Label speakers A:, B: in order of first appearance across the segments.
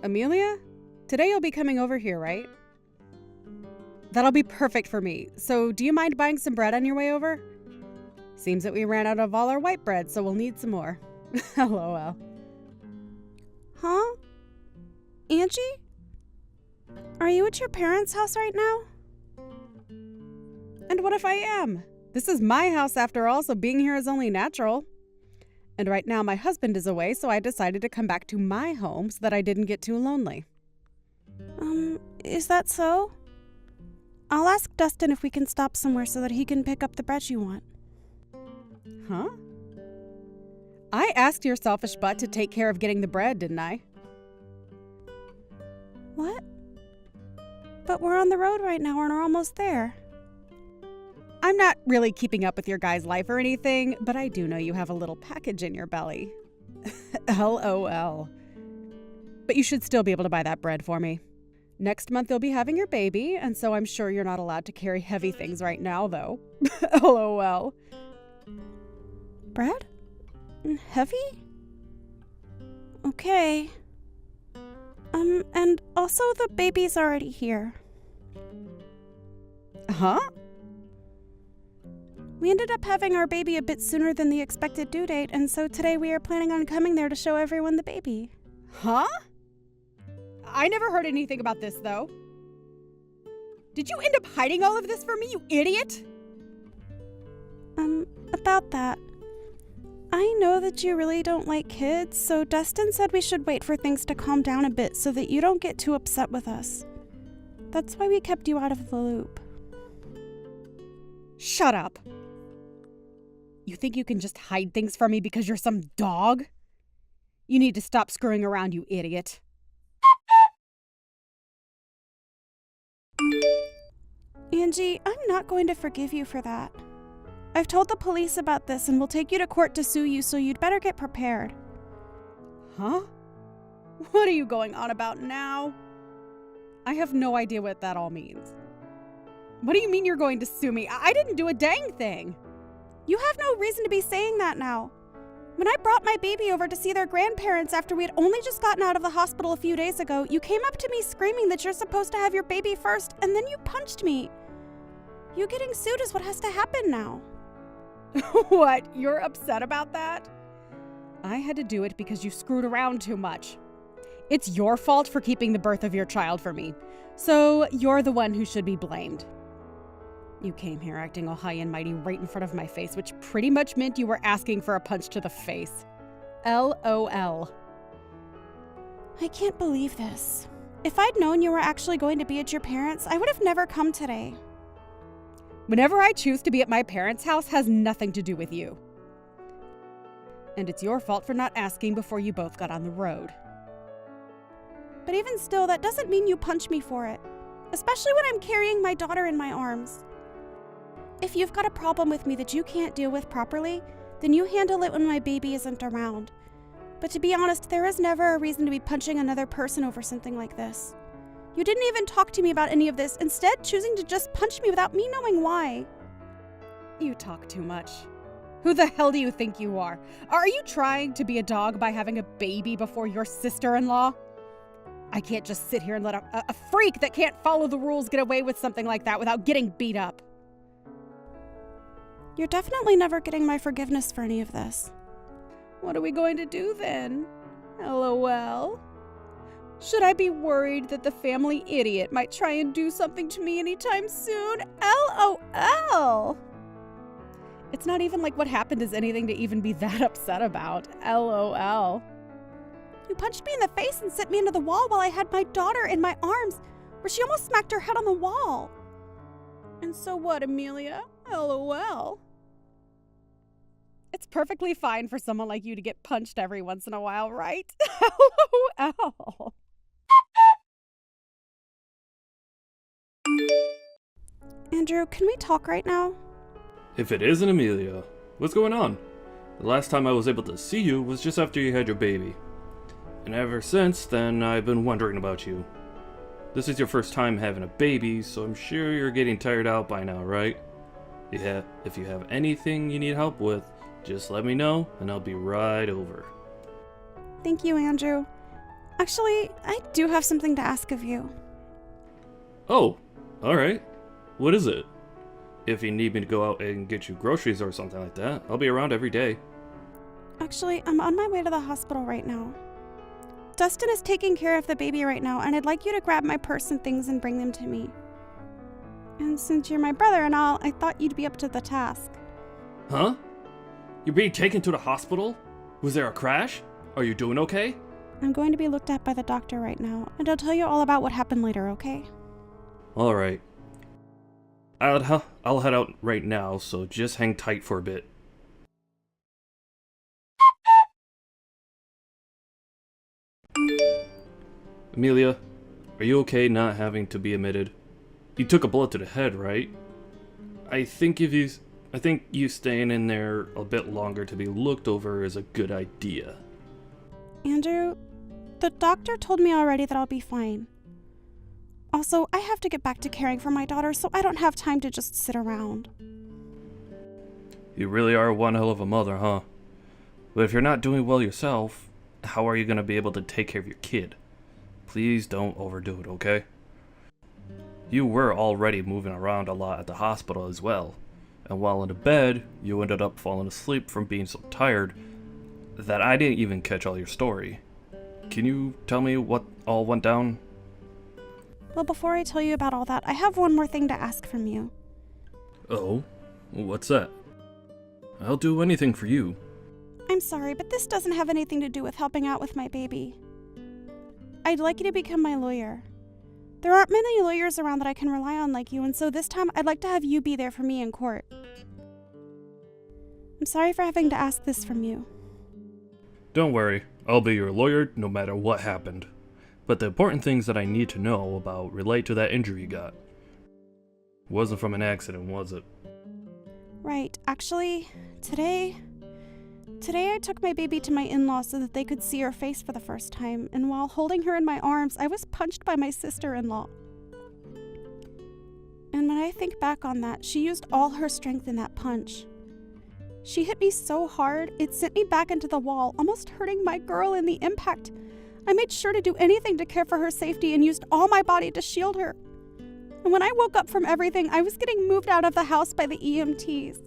A: Amelia? Today you'll be coming over here, right? That'll be perfect for me. So do you mind buying some bread on your way over? Seems that we ran out of all our white bread, so we'll need some more. LOL.
B: Huh? Angie? Are you at your parents' house right now?
A: And what if I am? This is my house after all, so being here is only natural. And right now my husband is away, so I decided to come back to my home so that I didn't get too lonely.
B: Is that so? I'll ask Dustin if we can stop somewhere so that he can pick up the bread you want.
A: Huh? I asked your selfish butt to take care of getting the bread, didn't I?
B: What? But we're on the road right now and we're almost there.
A: I'm not really keeping up with your guy's life or anything, but I do know you have a little package in your belly. LOL. But you should still be able to buy that bread for me. Next month you'll be having your baby, and so I'm sure you're not allowed to carry heavy things right now, though. LOL.
B: Bread? Heavy? Okay. And also the baby's already here.
A: Huh?
B: We ended up having our baby a bit sooner than the expected due date, and so today we are planning on coming there to show everyone the baby.
A: Huh? I never heard anything about this, though. Did you end up hiding all of this from me, you idiot?
B: About that. I know that you really don't like kids, so Dustin said we should wait for things to calm down a bit so that you don't get too upset with us. That's why we kept you out of the loop.
A: Shut up. You think you can just hide things from me because you're some dog? You need to stop screwing around, you idiot.
B: Angie, I'm not going to forgive you for that. I've told the police about this and will take you to court to sue you, so you'd better get prepared.
A: Huh? What are you going on about now? I have no idea what that all means. What do you mean you're going to sue me? I didn't do a dang thing.
B: You have no reason to be saying that now. When I brought my baby over to see their grandparents after we had only just gotten out of the hospital a few days ago, you came up to me screaming that you're supposed to have your baby first, and then you punched me. You getting sued is what has to happen now.
A: What? You're upset about that? I had to do it because you screwed around too much. It's your fault for keeping the birth of your child for me, so you're the one who should be blamed. You came here acting all high and mighty right in front of my face, which pretty much meant you were asking for a punch to the face. LOL.
B: I can't believe this. If I'd known you were actually going to be at your parents', I would have never come today.
A: Whenever I choose to be at my parents' house has nothing to do with you. And it's your fault for not asking before you both got on the road.
B: But even still, that doesn't mean you punch me for it. Especially when I'm carrying my daughter in my arms. If you've got a problem with me that you can't deal with properly, then you handle it when my baby isn't around. But to be honest, there is never a reason to be punching another person over something like this. You didn't even talk to me about any of this, instead choosing to just punch me without me knowing why.
A: You talk too much. Who the hell do you think you are? Are you trying to be a dog by having a baby before your sister-in-law? I can't just sit here and let a freak that can't follow the rules get away with something like that without getting beat up.
B: You're definitely never getting my forgiveness for any of this.
A: What are we going to do then? LOL. Should I be worried that the family idiot might try and do something to me anytime soon? LOL. It's not even like what happened is anything to even be that upset about. LOL.
B: You punched me in the face and sent me into the wall while I had my daughter in my arms, where she almost smacked her head on the wall.
A: And so what, Amelia? LOL. It's perfectly fine for someone like you to get punched every once in a while, right? LOL.
B: Andrew, can we talk right now?
C: If it isn't Amelia, what's going on? The last time I was able to see you was just after you had your baby. And ever since then, I've been wondering about you. This is your first time having a baby, so I'm sure you're getting tired out by now, right? Yeah, if you have anything you need help with, just let me know and I'll be right over.
B: Thank you, Andrew. Actually, I do have something to ask of you.
C: Oh, alright. What is it? If you need me to go out and get you groceries or something like that, I'll be around every day.
B: Actually, I'm on my way to the hospital right now. Dustin is taking care of the baby right now, and I'd like you to grab my purse and things and bring them to me. And since you're my brother and all, I thought you'd be up to the task.
C: Huh? You're being taken to the hospital? Was there a crash? Are you doing okay?
B: I'm going to be looked at by the doctor right now, and I'll tell you all about what happened later, okay?
C: Alright. I'll head out right now, so just hang tight for a bit. Amelia, are you okay not having to be admitted? You took a bullet to the head, right? I think you staying in there a bit longer to be looked over is a good idea.
B: Andrew, the doctor told me already that I'll be fine. Also, I have to get back to caring for my daughter, so I don't have time to just sit around.
C: You really are one hell of a mother, huh? But if you're not doing well yourself, how are you going to be able to take care of your kid? Please don't overdo it, okay? You were already moving around a lot at the hospital as well, and while in the bed, you ended up falling asleep from being so tired that I didn't even catch all your story. Can you tell me what all went down?
B: Well, before I tell you about all that, I have one more thing to ask from you.
C: Oh? What's that? I'll do anything for you.
B: I'm sorry, but this doesn't have anything to do with helping out with my baby. I'd like you to become my lawyer. There aren't many lawyers around that I can rely on like you, and so this time I'd like to have you be there for me in court. I'm sorry for having to ask this from you.
C: Don't worry, I'll be your lawyer no matter what happened. But the important things that I need to know about relate to that injury you got. Wasn't from an accident, was it?
B: Right. Actually, today I took my baby to my in-laws so that they could see her face for the first time, and while holding her in my arms, I was punched by my sister-in-law. And when I think back on that, she used all her strength in that punch. She hit me so hard, it sent me back into the wall, almost hurting my girl in the impact. I made sure to do anything to care for her safety and used all my body to shield her. And when I woke up from everything, I was getting moved out of the house by the EMTs.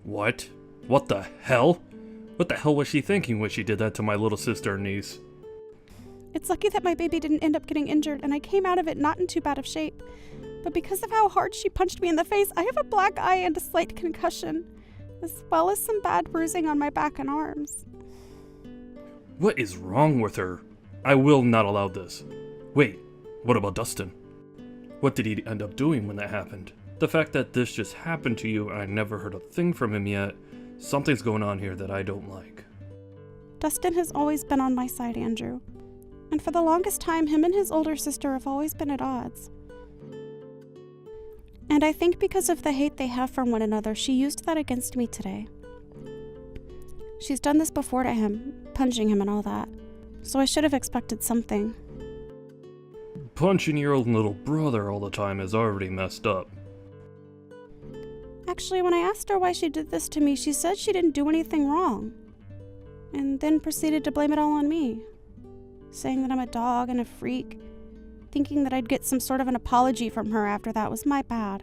C: What? What the hell? What the hell was she thinking when she did that to my little sister and niece?
B: It's lucky that my baby didn't end up getting injured, and I came out of it not in too bad of shape. But because of how hard she punched me in the face, I have a black eye and a slight concussion, as well as some bad bruising on my back and arms.
C: What is wrong with her? I will not allow this. Wait, what about Dustin? What did he end up doing when that happened? The fact that this just happened to you and I never heard a thing from him yet, something's going on here that I don't like.
B: Dustin has always been on my side, Andrew. And for the longest time, him and his older sister have always been at odds. And I think because of the hate they have for one another, she used that against me today. She's done this before to him, punching him and all that. So I should have expected something.
C: Punching your own little brother all the time is already messed up.
B: Actually, when I asked her why she did this to me, she said she didn't do anything wrong. And then proceeded to blame it all on me. Saying that I'm a dog and a freak. Thinking that I'd get some sort of an apology from her after that was my bad.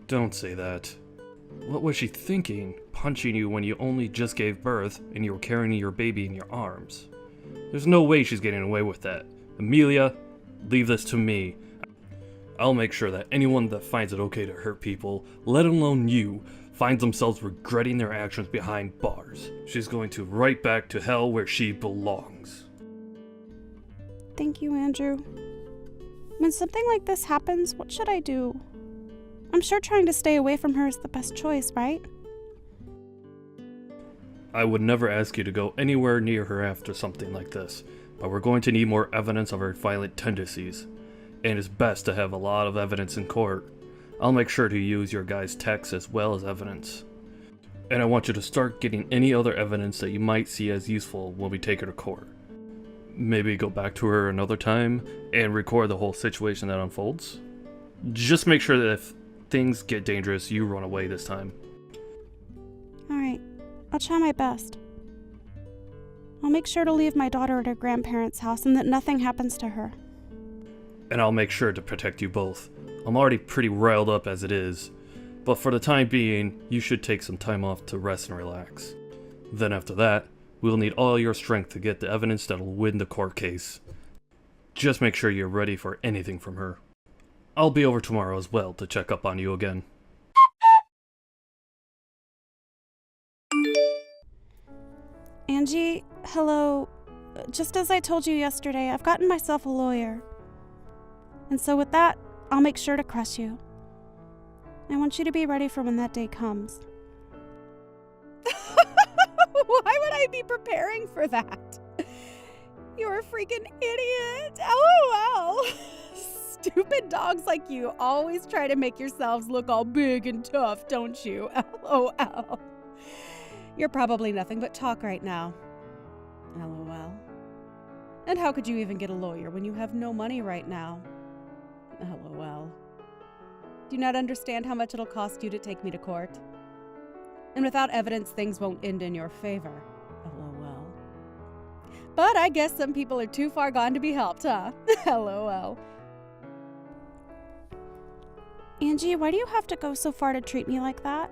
C: Don't say that. What was she thinking, punching you when you only just gave birth and you were carrying your baby in your arms? There's no way she's getting away with that. Amelia, leave this to me. I'll make sure that anyone that finds it okay to hurt people, let alone you, finds themselves regretting their actions behind bars. She's going to right back to hell where she belongs.
B: Thank you, Andrew. When something like this happens, what should I do? I'm sure trying to stay away from her is the best choice, right?
C: I would never ask you to go anywhere near her after something like this, but we're going to need more evidence of her violent tendencies, and it's best to have a lot of evidence in court. I'll make sure to use your guys' texts as well as evidence. And I want you to start getting any other evidence that you might see as useful when we take her to court. Maybe go back to her another time and record the whole situation that unfolds. Just make sure that if things get dangerous, you run away this time.
B: Alright, I'll try my best. I'll make sure to leave my daughter at her grandparents' house and that nothing happens to her.
C: And I'll make sure to protect you both. I'm already pretty riled up as it is, but for the time being, you should take some time off to rest and relax. Then after that, we'll need all your strength to get the evidence that'll win the court case. Just make sure you're ready for anything from her. I'll be over tomorrow as well to check up on you again.
B: Angie, hello. Just as I told you yesterday, I've gotten myself a lawyer. And so with that, I'll make sure to crush you. I want you to be ready for when that day comes.
A: Why would I be preparing for that? You're a freaking idiot. LOL. Stupid dogs like you always try to make yourselves look all big and tough, don't you? LOL. You're probably nothing but talk right now. LOL. And how could you even get a lawyer when you have no money right now? LOL. Do you not understand how much it'll cost you to take me to court? And without evidence, things won't end in your favor. LOL. But I guess some people are too far gone to be helped, huh? LOL.
B: Angie, why do you have to go so far to treat me like that?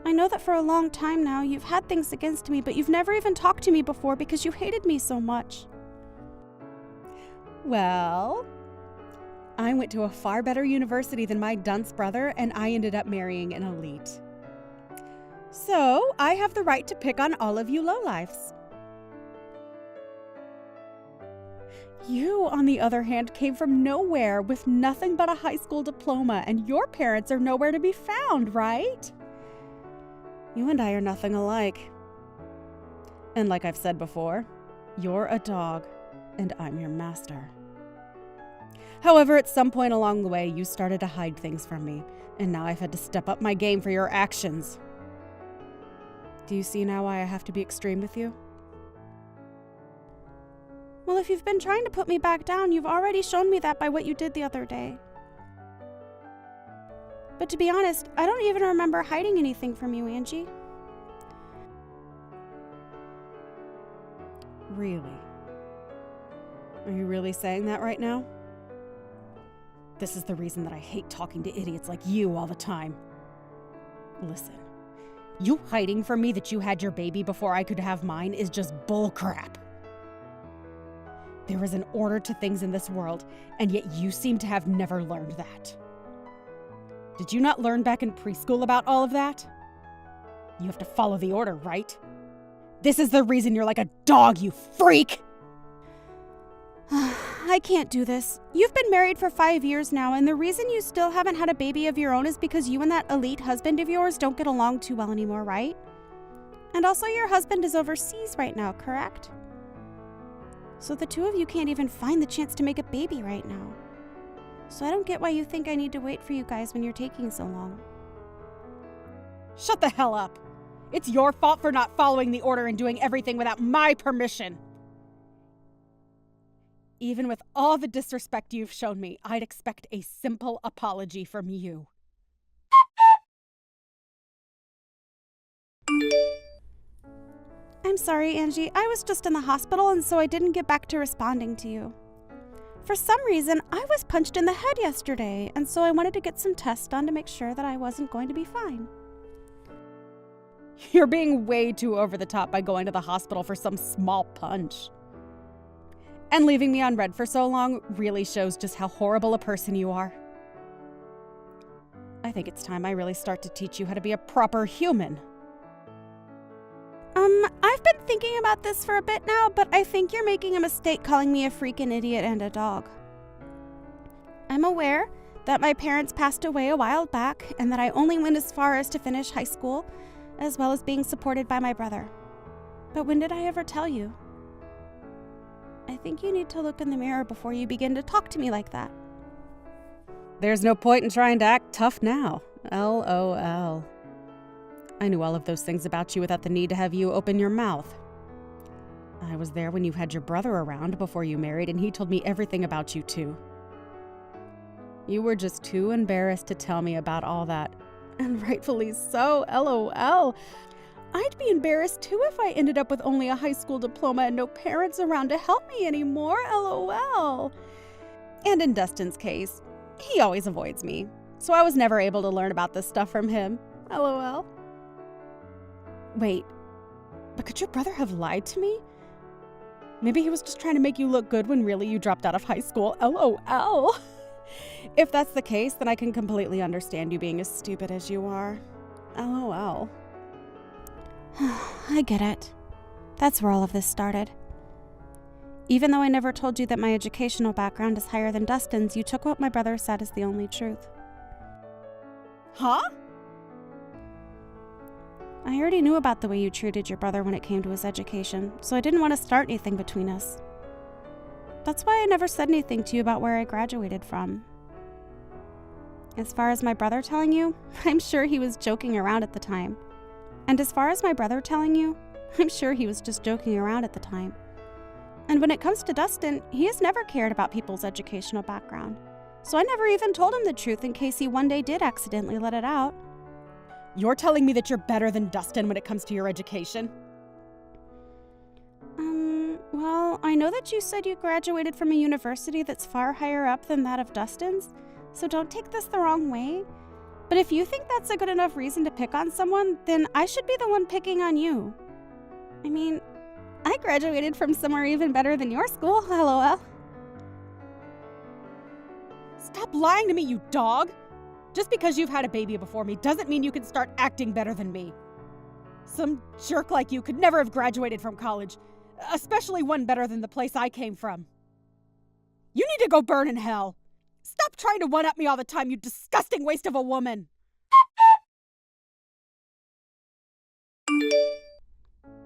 B: I know that for a long time now you've had things against me, but you've never even talked to me before because you hated me so much.
A: Well, I went to a far better university than my dunce brother, and I ended up marrying an elite. So, I have the right to pick on all of you lowlifes. You, on the other hand, came from nowhere with nothing but a high school diploma, and your parents are nowhere to be found, right? You and I are nothing alike. And like I've said before, you're a dog, and I'm your master. However, at some point along the way, you started to hide things from me, and now I've had to step up my game for your actions. Do you see now why I have to be extreme with you?
B: Well, if you've been trying to put me back down, you've already shown me that by what you did the other day. But to be honest, I don't even remember hiding anything from you, Angie.
A: Really? Are you really saying that right now? This is the reason that I hate talking to idiots like you all the time. Listen, you hiding from me that you had your baby before I could have mine is just bullcrap. There is an order to things in this world, and yet you seem to have never learned that. Did you not learn back in preschool about all of that? You have to follow the order, right? This is the reason you're like a dog, you freak!
B: I can't do this. You've been married for 5 years now, and the reason you still haven't had a baby of your own is because you and that elite husband of yours don't get along too well anymore, right? And also your husband is overseas right now, correct? So the two of you can't even find the chance to make a baby right now. So I don't get why you think I need to wait for you guys when you're taking so long.
A: Shut the hell up! It's your fault for not following the order and doing everything without my permission! Even with all the disrespect you've shown me, I'd expect a simple apology from you.
B: I'm sorry, Angie. I was just in the hospital, and so I didn't get back to responding to you. For some reason, I was punched in the head yesterday, and so I wanted to get some tests done to make sure that I wasn't going to be fine.
A: You're being way too over the top by going to the hospital for some small punch. And leaving me on red for so long really shows just how horrible a person you are. I think it's time I really start to teach you how to be a proper human.
B: I've been thinking about this for a bit now, but I think you're making a mistake calling me a freaking idiot and a dog. I'm aware that my parents passed away a while back and that I only went as far as to finish high school, as well as being supported by my brother. But when did I ever tell you? I think you need to look in the mirror before you begin to talk to me like that.
A: There's no point in trying to act tough now. LOL. I knew all of those things about you without the need to have you open your mouth. I was there when you had your brother around before you married, and he told me everything about you too. You were just too embarrassed to tell me about all that. And rightfully so, LOL. I'd be embarrassed too if I ended up with only a high school diploma and no parents around to help me anymore, LOL. And in Dustin's case, he always avoids me, so I was never able to learn about this stuff from him, LOL. Wait, but could your brother have lied to me? Maybe he was just trying to make you look good when really you dropped out of high school, LOL. If that's the case, then I can completely understand you being as stupid as you are, LOL.
B: I get it. That's where all of this started. Even though I never told you that my educational background is higher than Dustin's, you took what my brother said as the only truth.
A: Huh?
B: I already knew about the way you treated your brother when it came to his education, so I didn't want to start anything between us. That's why I never said anything to you about where I graduated from. As far as my brother telling you, I'm sure he was joking around at the time. And as far as my brother telling you, I'm sure he was just joking around at the time. And when it comes to Dustin, he has never cared about people's educational background. So I never even told him the truth in case he one day did accidentally let it out.
A: You're telling me that you're better than Dustin when it comes to your education?
B: Well, I know that you said you graduated from a university that's far higher up than that of Dustin's, so don't take this the wrong way. But if you think that's a good enough reason to pick on someone, then I should be the one picking on you. I mean, I graduated from somewhere even better than your school, LOL.
A: Stop lying to me, you dog! Just because you've had a baby before me doesn't mean you can start acting better than me. Some jerk like you could never have graduated from college, especially one better than the place I came from. You need to go burn in hell. Stop trying to one-up me all the time, you disgusting waste of a woman!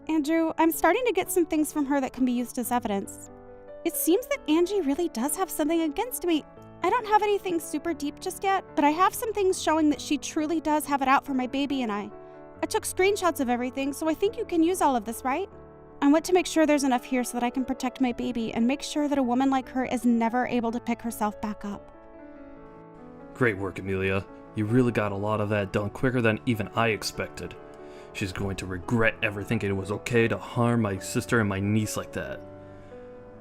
B: Andrew, I'm starting to get some things from her that can be used as evidence. It seems that Angie really does have something against me. I don't have anything super deep just yet, but I have some things showing that she truly does have it out for my baby and I. I took screenshots of everything, so I think you can use all of this, right? I want to make sure there's enough here so that I can protect my baby and make sure that a woman like her is never able to pick herself back up.
C: Great work, Amelia. You really got a lot of that done quicker than even I expected. She's going to regret ever thinking it was okay to harm my sister and my niece like that.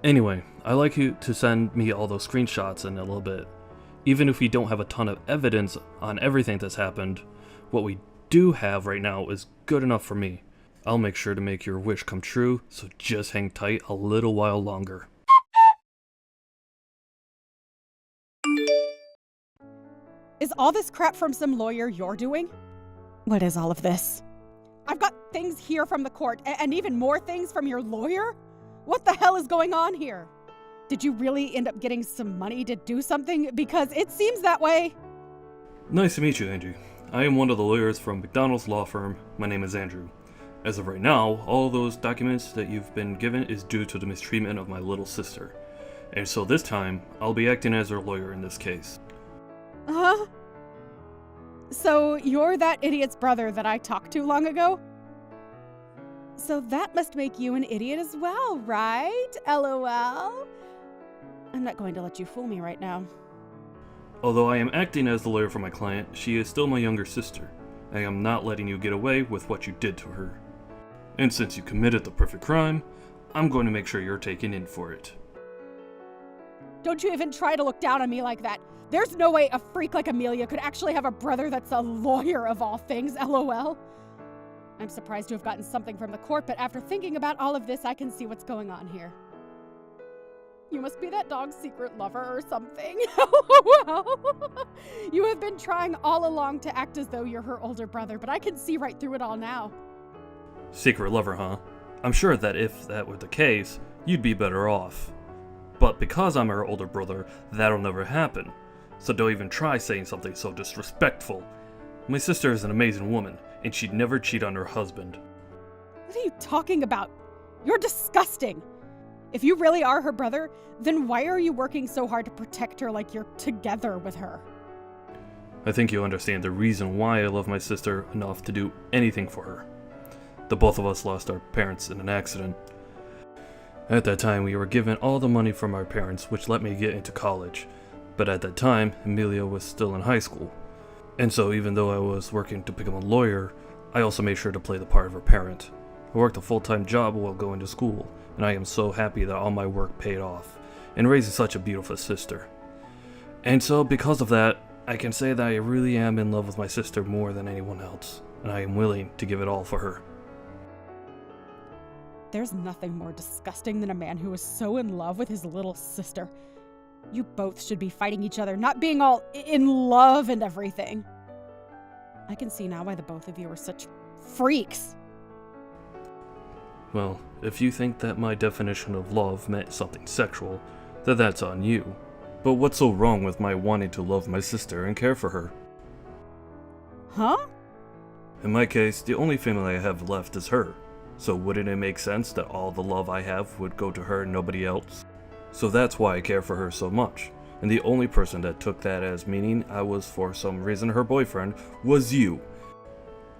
C: Anyway, I'd like you to send me all those screenshots in a little bit. Even if we don't have a ton of evidence on everything that's happened, what we do have right now is good enough for me. I'll make sure to make your wish come true, so just hang tight a little while longer.
A: Is all this crap from some lawyer you're doing?
B: What is all of this?
A: I've got things here from the court, and even more things from your lawyer? What the hell is going on here? Did you really end up getting some money to do something? Because it seems that way.
C: Nice to meet you, Angie. I am one of the lawyers from McDonald's law firm. My name is Andrew. As of right now, all those documents that you've been given is due to the mistreatment of my little sister. And so this time, I'll be acting as her lawyer in this case.
A: Huh? So you're that idiot's brother that I talked to long ago? So that must make you an idiot as well, right? LOL. I'm not going to let you fool me right now.
C: Although I am acting as the lawyer for my client, she is still my younger sister. I am not letting you get away with what you did to her. And since you committed the perfect crime, I'm going to make sure you're taken in for it.
A: Don't you even try to look down on me like that. There's no way a freak like Amelia could actually have a brother that's a lawyer of all things, LOL. I'm surprised to have gotten something from the court, but after thinking about all of this, I can see what's going on here. You must be that dog's secret lover or something. You have been trying all along to act as though you're her older brother, but I can see right through it all now.
C: Secret lover, huh? I'm sure that if that were the case, you'd be better off. But because I'm her older brother, that'll never happen. So don't even try saying something so disrespectful. My sister is an amazing woman, and she'd never cheat on her husband.
A: What are you talking about? You're disgusting. If you really are her brother, then why are you working so hard to protect her like you're together with her?
C: I think you understand the reason why I love my sister enough to do anything for her. The both of us lost our parents in an accident. At that time, we were given all the money from our parents, which let me get into college. But at that time, Amelia was still in high school. And so even though I was working to become a lawyer, I also made sure to play the part of her parent. I worked a full-time job while going to school, and I am so happy that all my work paid off in raising such a beautiful sister. And so, because of that, I can say that I really am in love with my sister more than anyone else, and I am willing to give it all for her.
A: There's nothing more disgusting than a man who is so in love with his little sister. You both should be fighting each other, not being all in love and everything. I can see now why the both of you are such freaks.
C: Well, if you think that my definition of love meant something sexual, then that's on you. But what's so wrong with my wanting to love my sister and care for her?
A: Huh?
C: In my case, the only family I have left is her. So wouldn't it make sense that all the love I have would go to her and nobody else? So that's why I care for her so much. And the only person that took that as meaning I was for some reason her boyfriend was you.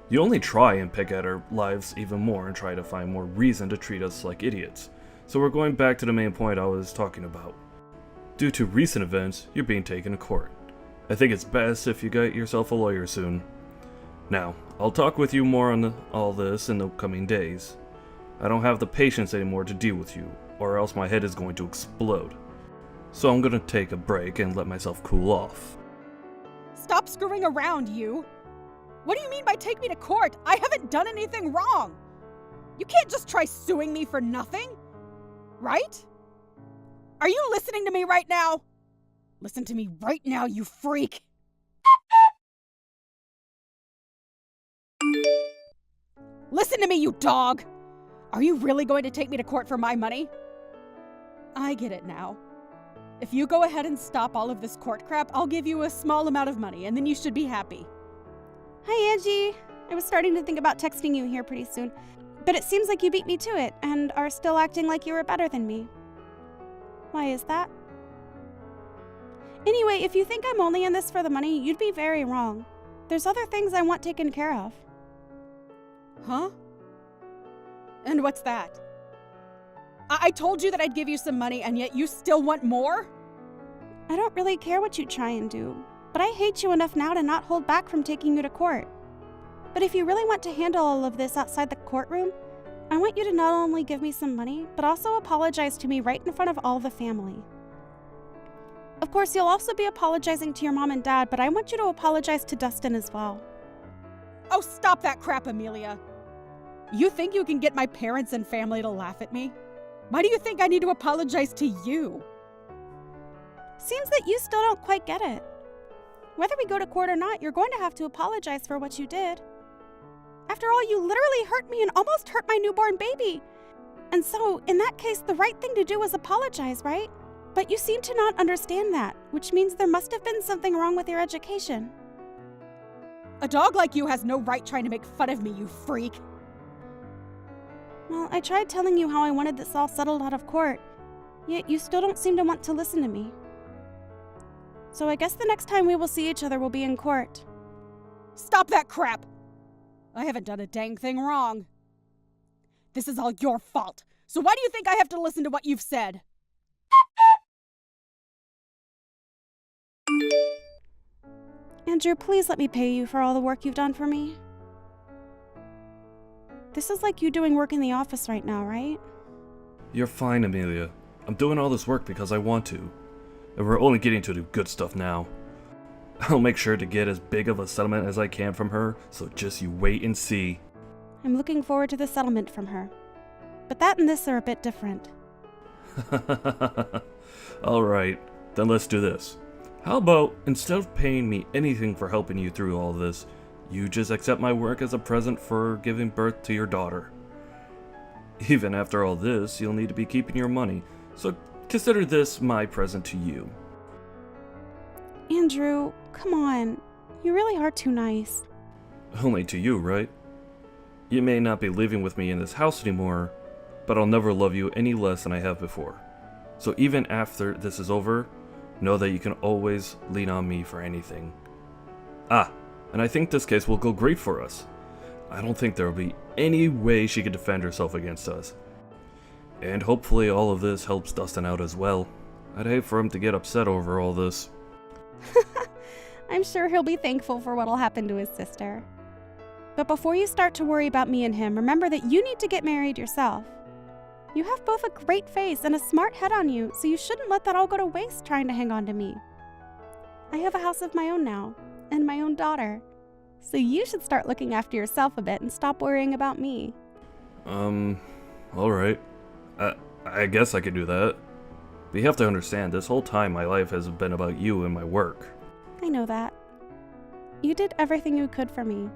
C: You only try and pick at our lives even more and try to find more reason to treat us like idiots. So we're going back to the main point I was talking about. Due to recent events, you're being taken to court. I think it's best if you get yourself a lawyer soon. Now, I'll talk with you more on all this in the coming days. I don't have the patience anymore to deal with you, or else my head is going to explode. So I'm gonna take a break and let myself cool off.
A: Stop screwing around, you! What do you mean by take me to court? I haven't done anything wrong! You can't just try suing me for nothing, right? Are you listening to me right now? Listen to me right now, you freak! Listen to me, you dog! Are you really going to take me to court for my money? I get it now. If you go ahead and stop all of this court crap, I'll give you a small amount of money, and then you should be happy.
B: Hi, Angie. I was starting to think about texting you here pretty soon, but it seems like you beat me to it and are still acting like you were better than me. Why is that? Anyway, if you think I'm only in this for the money, you'd be very wrong. There's other things I want taken care of.
A: Huh? And what's that? I told you that I'd give you some money, and yet you still want more?
B: I don't really care what you try and do, but I hate you enough now to not hold back from taking you to court. But if you really want to handle all of this outside the courtroom, I want you to not only give me some money, but also apologize to me right in front of all the family. Of course, you'll also be apologizing to your mom and dad, but I want you to apologize to Dustin as well.
A: Oh, stop that crap, Amelia. You think you can get my parents and family to laugh at me? Why do you think I need to apologize to you?
B: Seems that you still don't quite get it. Whether we go to court or not, you're going to have to apologize for what you did. After all, you literally hurt me and almost hurt my newborn baby. And so, in that case, the right thing to do is apologize, right? But you seem to not understand that, which means there must have been something wrong with your education.
A: A dog like you has no right trying to make fun of me, you freak.
B: Well, I tried telling you how I wanted this all settled out of court, yet you still don't seem to want to listen to me. So I guess the next time we will see each other will be in court.
A: Stop that crap! I haven't done a dang thing wrong. This is all your fault, so why do you think I have to listen to what you've said?
B: Andrew, please let me pay you for all the work you've done for me. This is like you doing work in the office right now, right?
C: You're fine, Amelia. I'm doing all this work because I want to. And we're only getting to the good stuff now. I'll make sure to get as big of a settlement as I can from her, so just you wait and see.
B: I'm looking forward to the settlement from her. But that and this are a bit different.
C: Alright, then let's do this. How about, instead of paying me anything for helping you through all this, you just accept my work as a present for giving birth to your daughter. Even after all this, you'll need to be keeping your money, so consider this my present to you.
B: Andrew, come on. You really are too nice.
C: Only to you, right? You may not be living with me in this house anymore, but I'll never love you any less than I have before. So even after this is over, know that you can always lean on me for anything. Ah, and I think this case will go great for us. I don't think there will be any way she could defend herself against us. And hopefully all of this helps Dustin out as well. I'd hate for him to get upset over all this.
B: I'm sure he'll be thankful for what'll happen to his sister. But before you start to worry about me and him, remember that you need to get married yourself. You have both a great face and a smart head on you, so you shouldn't let that all go to waste trying to hang on to me. I have a house of my own now, and my own daughter. So you should start looking after yourself a bit and stop worrying about me.
C: Alright. I guess I could do that. But you have to understand, this whole time my life has been about you and my work.
B: I know that. You did everything you could for me,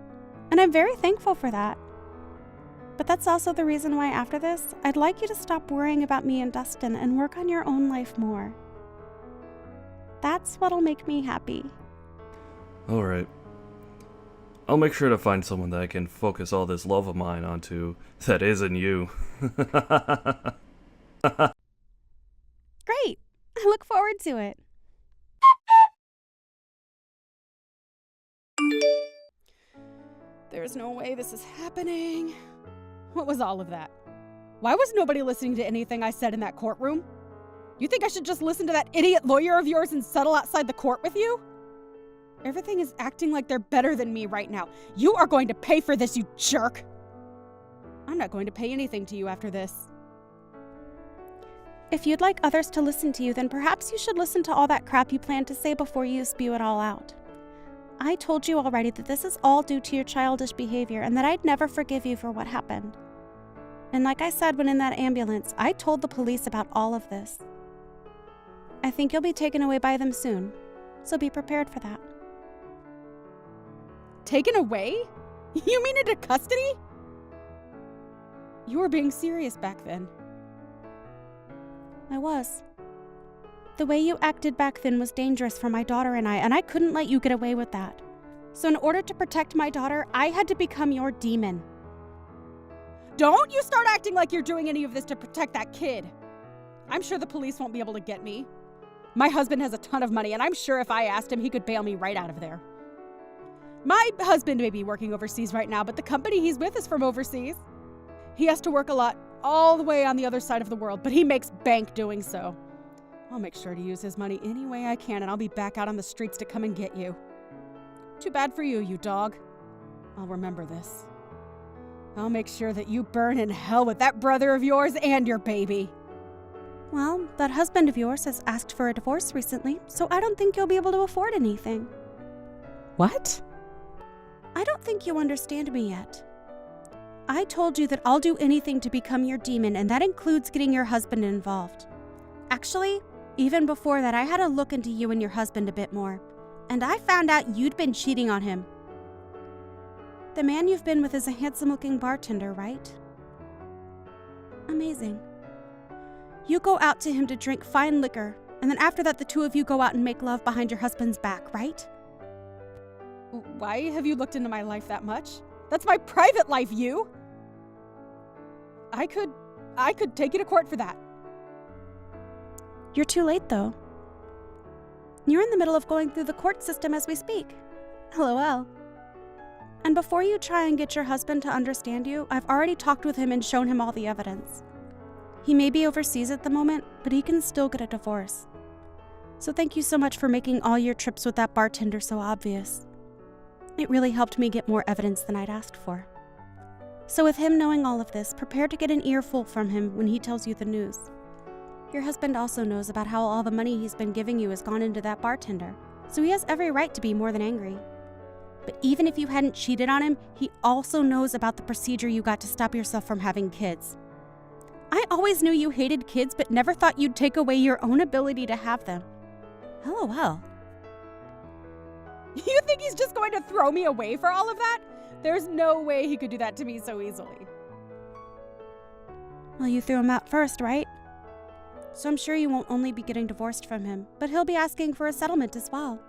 B: and I'm very thankful for that. But that's also the reason why after this, I'd like you to stop worrying about me and Dustin and work on your own life more. That's what'll make me happy.
C: Alright. I'll make sure to find someone that I can focus all this love of mine onto that isn't you.
B: Great! I look forward to it.
A: There's no way this is happening. What was all of that? Why was nobody listening to anything I said in that courtroom? You think I should just listen to that idiot lawyer of yours and settle outside the court with you? Everything is acting like they're better than me right now. You are going to pay for this, you jerk! I'm not going to pay anything to you after this.
B: If you'd like others to listen to you, then perhaps you should listen to all that crap you planned to say before you spew it all out. I told you already that this is all due to your childish behavior and that I'd never forgive you for what happened. And like I said when in that ambulance, I told the police about all of this. I think you'll be taken away by them soon, so be prepared for that.
A: Taken away? You mean into custody? You were being serious back then.
B: I was. The way you acted back then was dangerous for my daughter and I couldn't let you get away with that. So in order to protect my daughter, I had to become your demon.
A: Don't you start acting like you're doing any of this to protect that kid. I'm sure the police won't be able to get me. My husband has a ton of money, and I'm sure if I asked him, he could bail me right out of there. My husband may be working overseas right now, but the company he's with is from overseas. He has to work a lot all the way on the other side of the world, but he makes bank doing so. I'll make sure to use his money any way I can, and I'll be back out on the streets to come and get you. Too bad for you, you dog. I'll remember this. I'll make sure that you burn in hell with that brother of yours and your baby.
B: Well, that husband of yours has asked for a divorce recently, so I don't think you'll be able to afford anything.
A: What?
B: I don't think you understand me yet. I told you that I'll do anything to become your demon, and that includes getting your husband involved. Actually, even before that, I had a look into you and your husband a bit more, and I found out you'd been cheating on him. The man you've been with is a handsome-looking bartender, right? Amazing. You go out to him to drink fine liquor, and then after that the two of you go out and make love behind your husband's back, right?
A: Why have you looked into my life that much? That's my private life, you! I could take you to court for that.
B: You're too late, though. You're in the middle of going through the court system as we speak. LOL. And before you try and get your husband to understand you, I've already talked with him and shown him all the evidence. He may be overseas at the moment, but he can still get a divorce. So thank you so much for making all your trips with that bartender so obvious. It really helped me get more evidence than I'd asked for. So with him knowing all of this, prepare to get an earful from him when he tells you the news. Your husband also knows about how all the money he's been giving you has gone into that bartender, so he has every right to be more than angry. But even if you hadn't cheated on him, he also knows about the procedure you got to stop yourself from having kids. I always knew you hated kids, but never thought you'd take away your own ability to have them. LOL.
A: You think he's just going to throw me away for all of that? There's no way he could do that to me so easily.
B: Well, you threw him out first, right? So I'm sure you won't only be getting divorced from him, but he'll be asking for a settlement as well.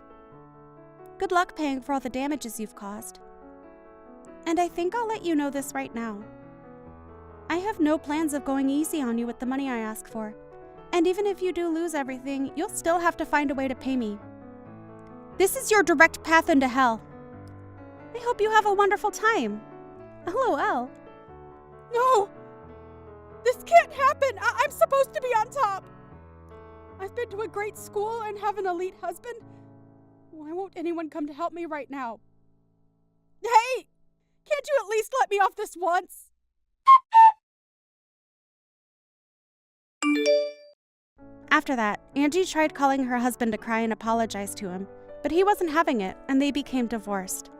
B: Good luck paying for all the damages you've caused. And I think I'll let you know this right now. I have no plans of going easy on you with the money I ask for. And even if you do lose everything, you'll still have to find a way to pay me. This is your direct path into hell. I hope you have a wonderful time. LOL.
A: No! This can't happen! I'm supposed to be on top! I've been to a great school and have an elite husband. Why won't anyone come to help me right now? Hey! Can't you at least let me off this once?
B: After that, Angie tried calling her husband to cry and apologize to him, but he wasn't having it, and they became divorced.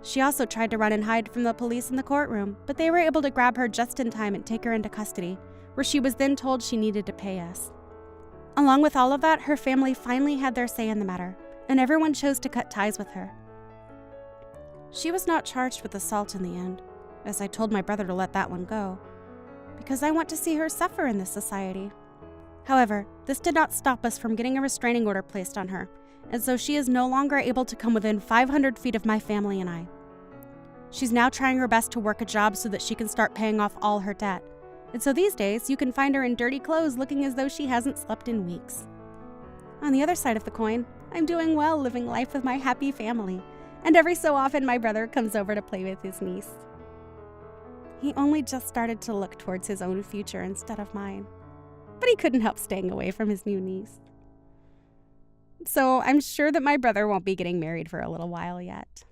B: She also tried to run and hide from the police in the courtroom, but they were able to grab her just in time and take her into custody, where she was then told she needed to pay us. Along with all of that, her family finally had their say in the matter, and everyone chose to cut ties with her. She was not charged with assault in the end, as I told my brother to let that one go, because I want to see her suffer in this society. However, this did not stop us from getting a restraining order placed on her, and so she is no longer able to come within 500 feet of my family and I. She's now trying her best to work a job so that she can start paying off all her debt, and so these days you can find her in dirty clothes looking as though she hasn't slept in weeks. On the other side of the coin, I'm doing well living life with my happy family, and every so often my brother comes over to play with his niece. He only just started to look towards his own future instead of mine, but he couldn't help staying away from his new niece. So I'm sure that my brother won't be getting married for a little while yet.